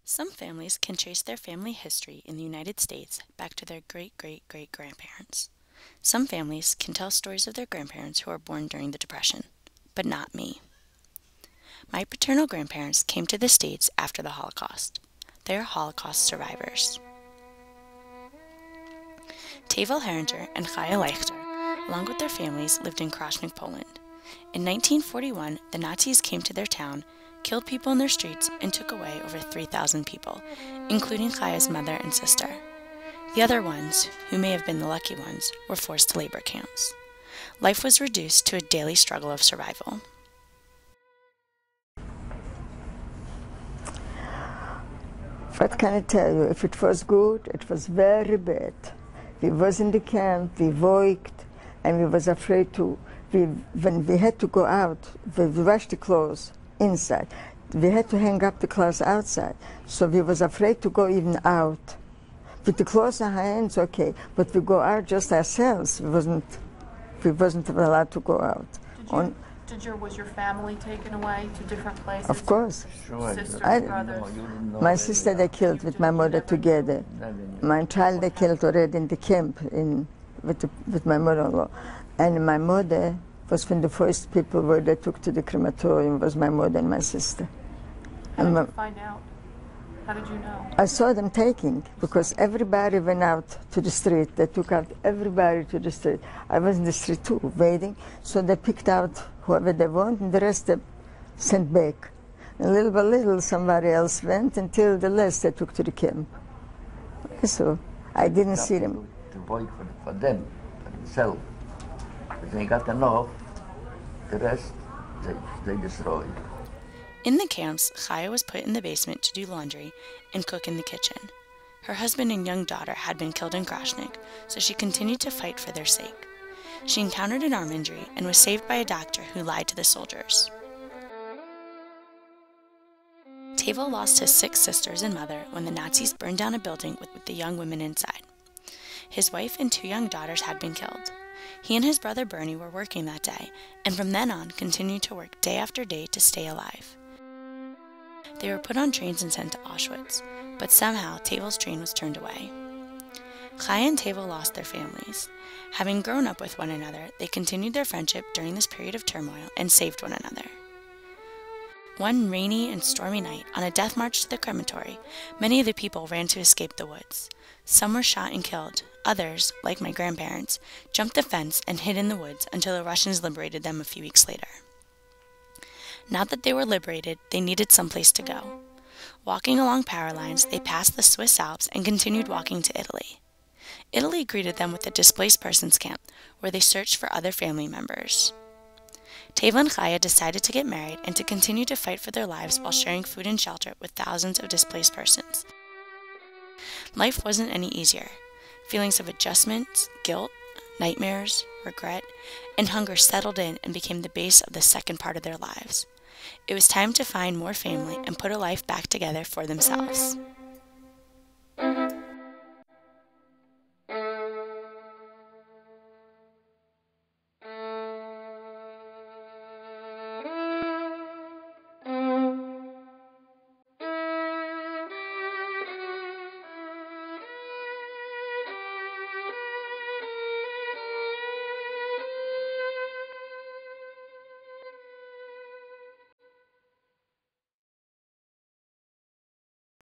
Some families can trace their family history in the United States back to their great-great-great-grandparents. Some families can tell stories of their grandparents who were born during the Depression, but not me. My paternal grandparents came to the States after the Holocaust. They are Holocaust survivors. Tevel Heringer and Chaya Leichter, along with their families, lived in Krasnik, Poland. In 1941, the Nazis came to their town, killed people in their streets, and took away over 3,000 people, including Chaya's mother and sister. The other ones, who may have been the lucky ones, were forced to labor camps. Life was reduced to a daily struggle of survival. What can I tell you? If it was good, it was very bad. We was in the camp, we worked, and we was afraid to. When we had to go out, we washed the clothes inside. We had to hang up the clothes outside, so we was afraid to go even out. With the clothes in our hands, okay, but we go out just ourselves. We wasn't allowed to go out. Was your family taken away to different places? Of course. Sure. Sisters, brothers? My sister they killed with my mother together. My child they killed already in the camp with my mother-in-law. And my mother was from the first people where they took to the crematorium was my mother and my sister. How did you find out? How did you know? I saw them taking, because everybody went out to the street. They took out everybody to the street. I was in the street too, waiting. So they picked out whoever they want, and the rest they sent back. And little by little, somebody else went until the last they took to the camp. So I didn't see them. To work for them, for themselves. But they got enough, the rest they destroyed. In the camps, Chaya was put in the basement to do laundry and cook in the kitchen. Her husband and young daughter had been killed in Krasnik, so she continued to fight for their sake. She encountered an arm injury and was saved by a doctor who lied to the soldiers. Tevel lost his 6 sisters and mother when the Nazis burned down a building with the young women inside. His wife and 2 young daughters had been killed. He and his brother Bernie were working that day, and from then on continued to work day after day to stay alive. They were put on trains and sent to Auschwitz, but somehow Tevel's train was turned away. Chaya and Tevel lost their families. Having grown up with one another, they continued their friendship during this period of turmoil and saved one another. One rainy and stormy night, on a death march to the crematory, many of the people ran to escape the woods. Some were shot and killed. Others, like my grandparents, jumped the fence and hid in the woods until the Russians liberated them a few weeks later. Now that they were liberated, they needed someplace to go. Walking along power lines, they passed the Swiss Alps and continued walking to Italy. Italy greeted them with a displaced persons camp, where they searched for other family members. Tevel and Chaya decided to get married and to continue to fight for their lives while sharing food and shelter with thousands of displaced persons. Life wasn't any easier. Feelings of adjustment, guilt, nightmares, regret, and hunger settled in and became the base of the second part of their lives. It was time to find more family and put a life back together for themselves.